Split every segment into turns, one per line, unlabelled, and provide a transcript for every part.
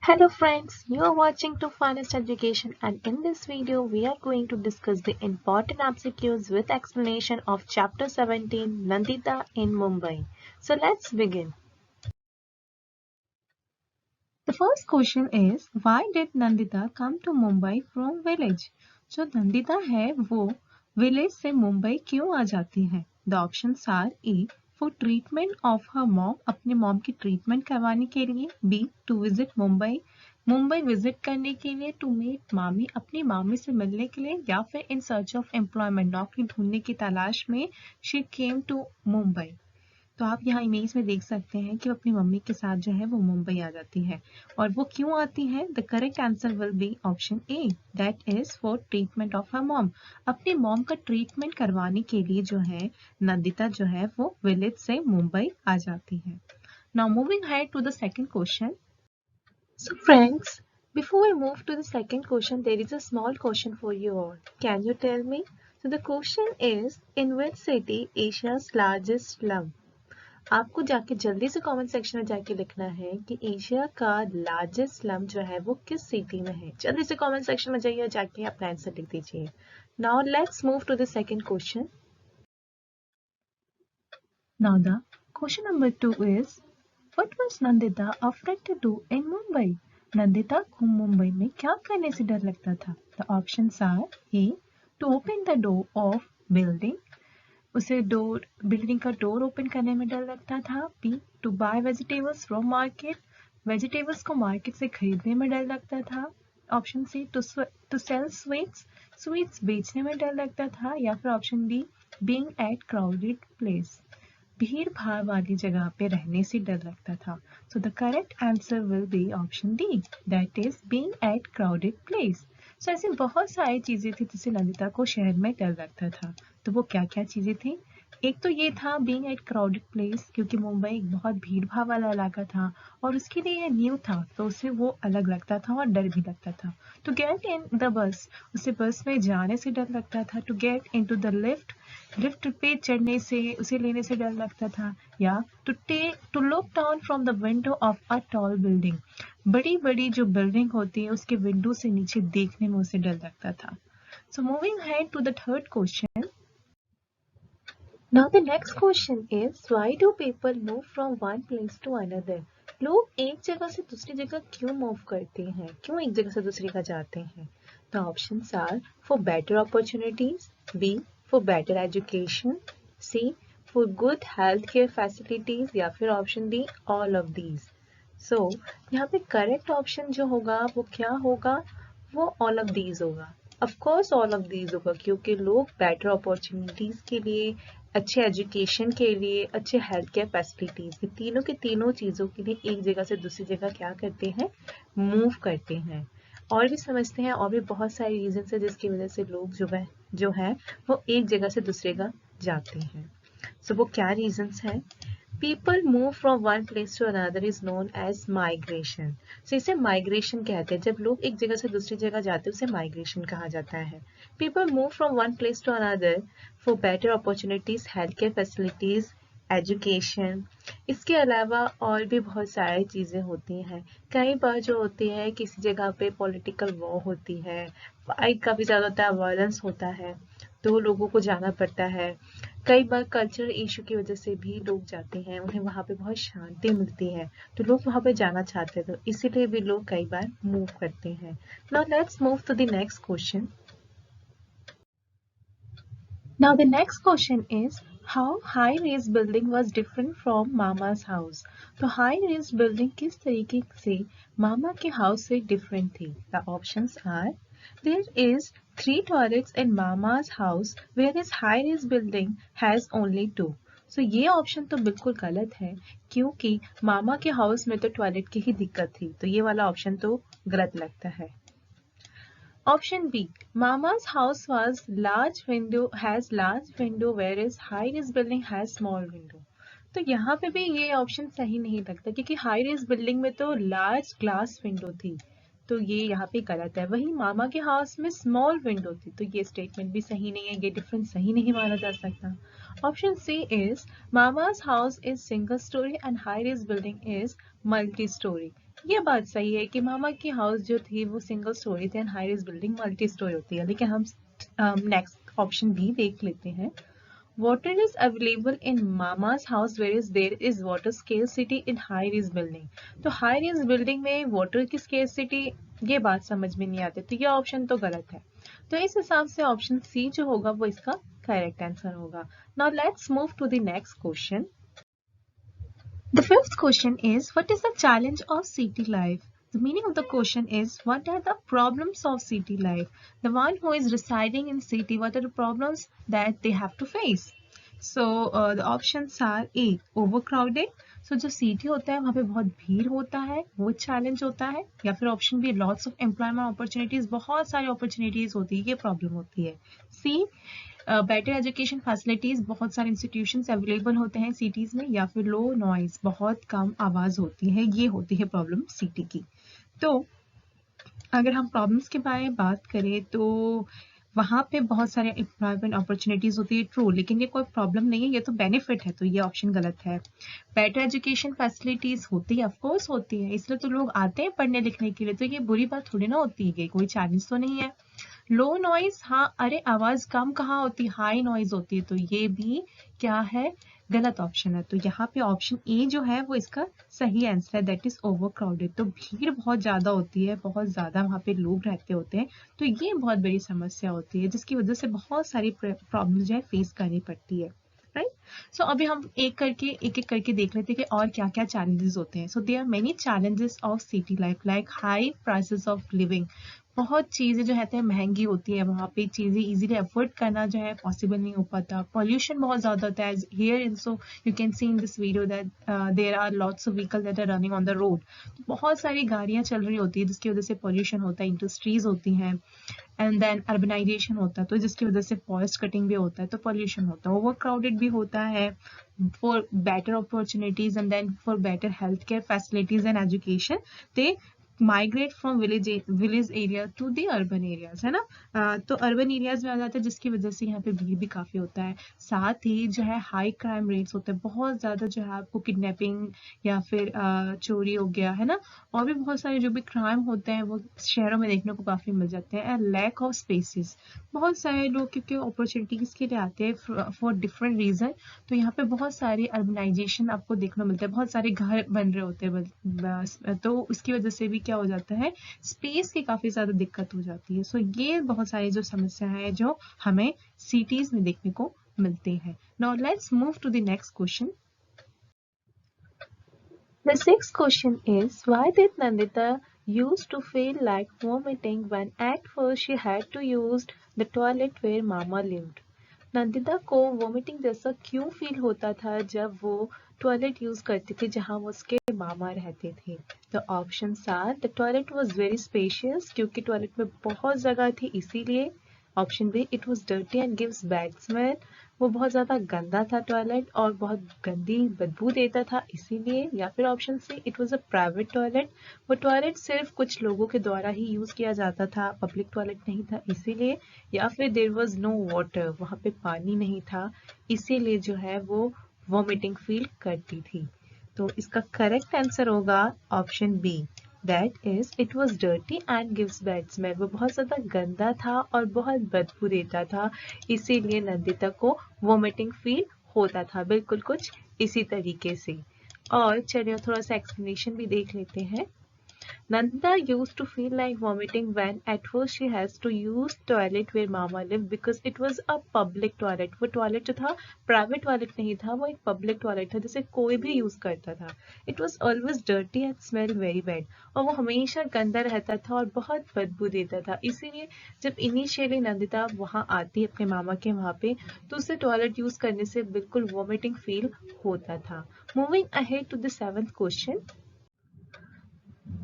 Hello friends, you are watching to Finest Education and in this video we are going to discuss the important MCQs with explanation of chapter 17 Nandita in Mumbai. So let's begin. The first question is why did Nandita come to Mumbai from village? जो नंदिता है वो village से मुंबई क्यों आ जाती है? The options are A for treatment of her mom अपने mom की treatment करवाने के लिए, B to visit Mumbai Mumbai visit करने के लिए, टू मीट मामी अपनी मामी से मिलने के लिए, या फिर इन सर्च ऑफ एम्प्लॉयमेंट नौकरी ढूंढने की तलाश में शी केम टू मुंबई। तो आप यहाँ इमेज में देख सकते हैं कि वो अपनी मम्मी के साथ जो है वो मुंबई आ जाती है और वो क्यों आती है। The correct answer will be option A that is for treatment of her mom. अपनी मॉम का ट्रीटमेंट करवाने के लिए जो है नंदिता जो है वो विलेज से मुंबई आ जाती है। Now moving head to the second question. So friends, before we move to the second question, there is a small question for you all. Can you tell me? So the question is, in which city Asia's largest slum? आपको जाके जल्दी से comment section में जाके लिखना है कि Asia का लार्जेस्ट स्लम जो है वो किस सिटी में है। जल्दी से कमेंट सेक्शन में जाइए और जाके अपना आंसर लिख दीजिए। Now let's move to the second question. Now the question number 2 is what was Nandita afraid to do in Mumbai? Nandita को मुंबई में क्या करने से डर लगता था? The options are A to open the door of building, उसे डोर बिल्डिंग का डोर ओपन करने में डर लगता था। B to buy vegetables from market, vegetables को मार्केट से खरीदने में डर लगता था। Option C to sell sweets, sweets बेचने में डर लगता था। या फिर option D being at crowded place, भीड़ भाड़ वाली जगह पे रहने से डर लगता था। So the correct answer will be option D that is being at crowded place. सो ऐसी बहुत सारी चीजें थी जिससे नंदिता को शहर में डर लगता था। तो वो क्या क्या चीजें थी? एक तो ये था बीइंग एट क्राउडेड प्लेस, क्योंकि मुंबई एक बहुत भीड़ भाड़ वाला इलाका था और उसके लिए ये न्यू था तो उसे वो अलग लगता था और डर भी लगता था। To get in the bus, उसे बस में जाने से डर लगता था। To get into the lift, lift पे चढ़ने से उसे लेने से डर लगता था। या to look down from the window of a tall building, बड़ी बड़ी जो बिल्डिंग होती है उसके विंडो से नीचे देखने में उसे डर लगता था। So moving head to the third question. Now the next question is why do people move from one place to another? लोग एक जगह से दूसरी जगह क्यों मूव करते हैं, क्यों एक जगह से दूसरी जगह जाते हैं? The options are for better opportunities, B for better education, C for good healthcare facilities या फिर option D all of these. So यहाँ पे करेक्ट ऑप्शन जो होगा वो क्या होगा? वो all of these होगा। Of course all of these होगा क्योंकि लोग बेटर अपॉर्चुनिटीज के लिए, अच्छे एजुकेशन के लिए, अच्छे हेल्थ केयर फैसिलिटीज के तीनों चीज़ों के लिए एक जगह से दूसरी जगह क्या करते हैं? मूव करते हैं। और भी समझते हैं और भी बहुत सारे रीजन है जिसकी वजह से लोग जो है वो एक जगह से दूसरी जगह जाते हैं। सो वो क्या रीजंस हैं? People move from one place to another is known as migration. So इसे migration कहते हैं। जब लोग एक जगह से दूसरी जगह जाते हैं उसे migration कहा जाता है। People move from one place to another for better opportunities, healthcare facilities, education. इसके अलावा और भी बहुत सारी चीज़ें होती हैं। कई बार जो होती है किसी जगह पे पॉलिटिकल वॉर होती है, फाइट काफ़ी ज़्यादा होता है, वायलेंस होता है, तो लोगों को जाना पड़ता है। कई बार कल्चरल इशू की वजह से भी लोग जाते हैं, उन्हें वहाँ पे बहुत शांति मिलती है तो लोग वहाँ पे जाना चाहते हैं, तो इसीलिए भी लोग कई बार मूव करते हैं। Now let's move to the next question. Now the next question is how high-rise building was different from Mama's house. तो high-rise building किस तरीके से मामा के हाउस से different थी? The options are there is 3 toilets in Mama's house whereas high-rise building has only 2. So ये option तो बिल्कुल गलत है क्योंकि मामा के हाउस में तो टॉयलेट की ही दिक्कत थी, तो ये वाला ऑप्शन तो गलत लगता है। Option B. Mama's house has large window whereas high-rise building has small window. तो यहाँ पे भी ये ऑप्शन सही नहीं लगता क्योंकि हाई राइज बिल्डिंग में तो लार्ज ग्लास विंडो थी, तो ये यहाँ पे गलत है। वहीं मामा के हाउस में स्मॉल विंडो थी, तो ये स्टेटमेंट भी सही नहीं है, ये डिफरेंस सही नहीं माना जा सकता। ऑप्शन सी इज मामा's house is single storey and high rise building is multi storey. ये बात सही है कि मामा की हाउस जो थी वो सिंगल स्टोरी थी and high rise building multi storey होती है, लेकिन हम नेक्स्ट ऑप्शन भी देख लेते हैं। Water is available in Mama's house whereas there is water scarcity in high-rise building. तो high-rise building में water की scarcity ये बात समझ में नहीं आती, तो ये ऑप्शन तो गलत है। तो इस हिसाब से ऑप्शन सी जो होगा वो इसका करेक्ट आंसर होगा। Now let's move to the next question. The fifth question is, what is the challenge of city life? The meaning of the question is, what are the problems of city life? The one who is residing in city, what are the problems that they have to face? So the options are A, overcrowded. So जो city होता है वहाँ पे बहुत भीड़ होता है, वो challenge होता है, या फिर option B, lots of employment opportunities, बहुत सारी opportunities होती है, ये problem होती है। C, बेटर एजुकेशन फैसिलिटीज, बहुत सारे इंस्टीट्यूशंस अवेलेबल होते हैं सिटीज में, या फिर लो नॉइज, बहुत कम आवाज होती है, ये होती है प्रॉब्लम सिटी की। तो अगर हम प्रॉब्लम्स के बारे में बात करें तो वहाँ पे बहुत सारे एम्प्लॉयमेंट अपॉर्चुनिटीज होती है, ट्रू, लेकिन ये कोई प्रॉब्लम नहीं है, ये तो बेनिफिट है, तो ये ऑप्शन गलत है। बेटर एजुकेशन फैसिलिटीज होती है, ऑफकोर्स होती है, इसलिए तो लोग आते हैं पढ़ने लिखने के लिए, तो ये बुरी बात थोड़ी ना होती है, कोई चैलेंज तो नहीं है। लो नॉइज, हाँ, अरे आवाज कम कहाँ होती, हाई नॉइज होती है, तो ये भी क्या है, गलत ऑप्शन है। तो यहाँ पे ऑप्शन ए जो है वो इसका सही आंसर है, दैट इज ओवर क्राउडेड। तो भीड़ बहुत ज्यादा होती है, बहुत ज्यादा वहाँ पे लोग रहते होते हैं, तो ये बहुत बड़ी समस्या होती है, जिसकी वजह से बहुत सारी प्रॉब्लम जो है फेस करनी पड़ती है, राइट। सो अभी हम एक एक करके देख लेते हैं कि और क्या क्या चैलेंजेस होते हैं। So there are many challenges of city life, like high prices of living, बहुत चीज़ें जो कहते हैं महंगी होती है, वहाँ पे चीज़ें इजीली अफोर्ड करना जो है पॉसिबल नहीं हो पाता। पॉल्यूशन बहुत ज़्यादा होता है, here in, so you can see in this video that there are lots of vehicle that are running on the road. बहुत सारी गाड़ियाँ चल रही होती है, जिसकी वजह से पॉल्यूशन होता है, इंडस्ट्रीज होती हैं, एंड देन अर्बनाइजेशन होता है, तो जिसकी वजह से फॉरेस्ट कटिंग भी होता है, तो पॉल्यूशन होता है, ओवर क्राउडेड भी होता है, for better opportunities and then for better health care facilities and education, they migrate from village area to the urban areas, है ना। तो अर्बन एरियाज में आ जाते हैं, जिसकी वजह से यहाँ पे भीड़ भी काफी होता है। साथ ही जो है हाई क्राइम रेट्स होते हैं, बहुत ज्यादा जो है आपको किडनैपिंग या फिर चोरी हो गया, है ना, और भी बहुत सारे जो भी क्राइम होते हैं वो शहरों में देखने को काफी मिल जाते हैं। एंड लैक ऑफ स्पेसेस, बहुत सारे लोग क्योंकि अपॉर्चुनिटीज के लिए आते हैं फॉर डिफरेंट रीजन, तो यहाँ पे बहुत सारी अर्बनाइजेशन आपको देखने को मिलता है, बहुत सारे घर बन रहे होते हैं, तो उसकी वजह से भी क्या हो जाता है, स्पेस की काफी ज्यादा दिक्कत हो जाती है। सो ये बहुत सारी जो समस्या है जो हमें सिटीज में देखने को मिलते हैं। Now let's move to the next question. The sixth question is, why did Nandita used to feel like vomiting when at first she had to use the toilet where Mama lived? Nandita को vomiting जैसा क्यों feel होता था जब वो toilet use करती थी जहां वो उसके मामा रहते थे? तो option are, the toilet was very spacious, क्योंकि टॉयलेट में बहुत जगह थी इसीलिए। Option B, it was dirty and gives bad smell, वो बहुत ज्यादा गंदा था टॉयलेट और बहुत गंदी बदबू देता था इसीलिए। या फिर option C, it was a private toilet, वो टॉयलेट सिर्फ कुछ लोगों के द्वारा ही यूज किया जाता था, पब्लिक टॉयलेट नहीं था इसीलिए। या फिर देयर वाज नो वाटर, वहां पे पानी नहीं था इसीलिए जो है वो वॉमिटिंग फील करती थी। तो इसका करेक्ट आंसर होगा option B, that is it was dirty and gives bad smell, वो बहुत ज्यादा गंदा था और बहुत बदबू देता था इसीलिए नंदिता को वॉमिटिंग फील होता था, बिल्कुल कुछ इसी तरीके से। और चलिए थोड़ा सा एक्सप्लेनेशन भी देख लेते हैं। Nanda used to feel like vomiting when at first she has to use toilet where Mama lived because it was a public toilet. वो टॉयलेट जो था प्राइवेट टॉयलेट नहीं था, वो एक पब्लिक टॉयलेट था जिसे कोई भी यूज करता था। It was always dirty and smelled very bad. और वो हमेशा गंदा रहता था और बहुत बदबू देता था, इसीलिए जब इनिशियली नंदिता वहाँ आती अपने मामा के वहाँ पे तो उसे टॉयलेट यूज करने से बिल्कुल वॉमिटिंग फील होता था। Moving ahead to the seventh question.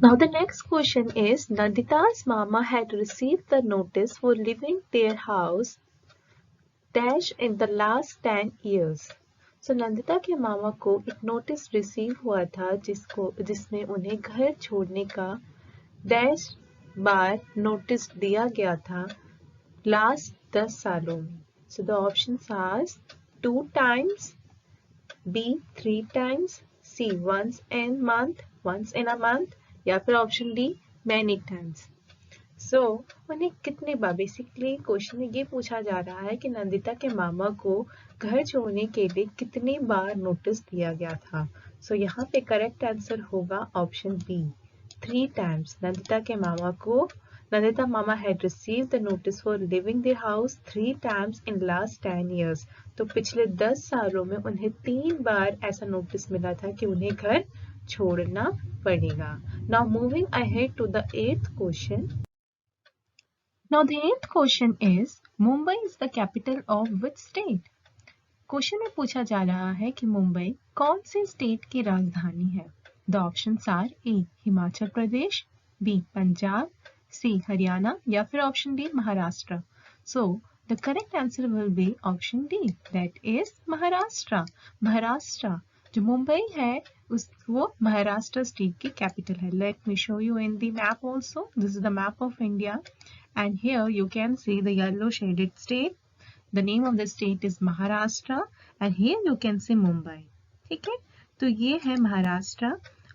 Now the next question is, Nandita's mama had received the notice for leaving their house dash in the last 10 years. So Nandita के मामा को एक notice receive हुआ था जिसमें उन्हें घर छोड़ने का डैश बार नोटिस दिया गया था लास्ट 10 सालों में। So the options are 2 times, B 3 times, C once in a month, या फिर ऑप्शन डी मैनी टाइम्स। सो उन्हें कितने बार, बेसिकली क्वेश्चन में ये पूछा जा रहा है कि नंदिता के मामा को घर छोड़ने के लिए कितनी बार नोटिस दिया गया था। सो यहाँ पे करेक्ट आंसर होगा option B 3 times. Nandita mama had received the notice for leaving the house 3 times in last 10 years. तो पिछले 10 सालों में उन्हें 3 बार ऐसा नोटिस मिला था कि उन्हें घर छोड़ना पड़ेगा। Now moving ahead to the 8th question. Now the 8th question is Mumbai is the capital of which state? Question में पूछा जा रहा है कि मुंबई कौन से स्टेट की राजधानी है। The options are A Himachal Pradesh, B Punjab, C Haryana या फिर option D Maharashtra. So the correct answer will be option D, that is Maharashtra. Maharashtra जो मुंबई है वो महाराष्ट्र स्टेट की कैपिटल है। Let me show you in the map also. This is the map of India and here you can see the yellow shaded state. The name of the state is Maharashtra and here you can see Mumbai. ठीक है, तो ये है महाराष्ट्र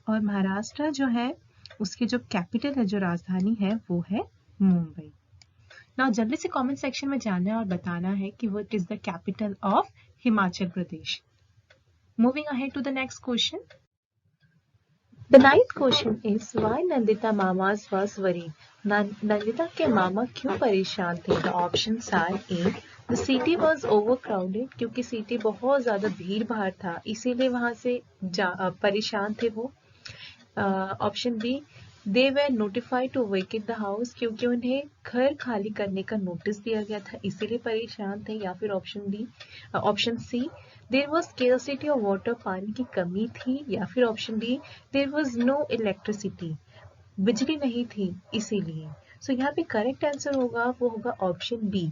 और महाराष्ट्र जो है उसकी जो कैपिटल है, जो राजधानी है वो है मुंबई। Now जल्दी से कमेंट सेक्शन में जाना है और बताना है कि what is the capital of Himachal Pradesh. Moving ahead to the next question. The 9th question is why Nandita Mamas was worried? Nandita के मामा क्यों परेशान थे? The options are A. The city was overcrowded, क्योंकि सिटी बहुत ज्यादा भीड़ भाड़ था इसीलिए वहां से परेशान थे वो। Option B, they were notified to vacate the house, क्योंकि उन्हें घर खाली करने का नोटिस दिया गया था इसीलिए परेशान थे। या फिर option C, there was scarcity of water, पानी की कमी थी। या फिर option D, there was no electricity, बिजली नहीं थी इसीलिए। सो यहाँ पे करेक्ट आंसर होगा वो होगा option B.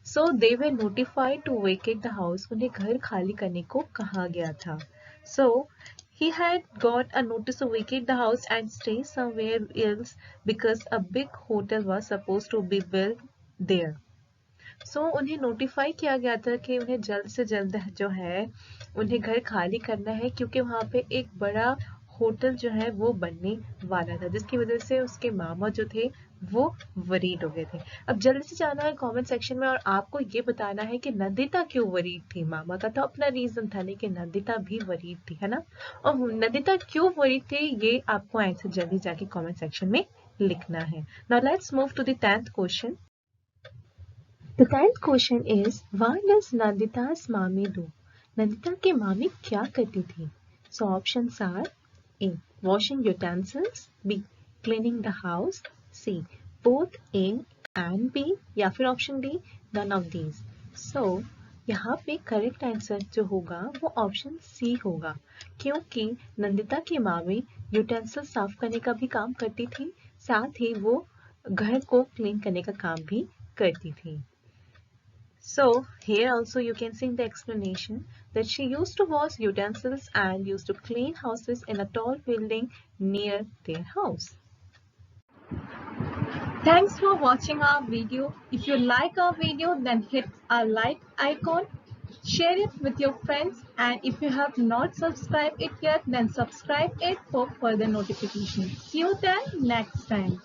So they were notified to vacate the house, उन्हें घर खाली करने को कहा गया था। So he had got a notice to vacate the house and stay somewhere else because a big hotel was supposed to be built there. So उन्हें notify किया गया था कि उन्हें जल्द से जल्द जो है उन्हें घर खाली करना है क्योंकि वहां पे एक बड़ा होटल जो है वो बनने वाला था, जिसकी वजह से उसके मामा जो थे वो वरीड हो गए थे। अब जल्दी से जाना है कमेंट सेक्शन में और आपको ये बताना है कि नंदिता क्यों वरीड थी। मामा का तो अपना रीजन था लेकिन नंदिता भी वरीड थी, है ना। और नंदिता क्यों वरीड थी ये आपको आंसर जल्दी जाके कमेंट सेक्शन में लिखना है। Now let's move to the 10th question. The 10th question is why does Nandita's mommy do? Nandita की मामी क्या करती थी? So options are A. Washing utensils, B. Cleaning the house, C. Both A and B या फिर option D none of these. So यहाँ पे correct answer जो होगा वो ऑप्शन सी होगा क्योंकि नंदिता की मामी यूटेंसिल साफ करने का भी काम करती थी, साथ ही वो घर को क्लीन करने का काम भी करती थी। So here also you can see in the explanation that she used to wash utensils and used to clean houses in a tall building near their house. Thanks for watching our video. If you like our video then hit our like icon, share it with your friends, and if you have not subscribed it yet then subscribe it for further notifications. See you then next time.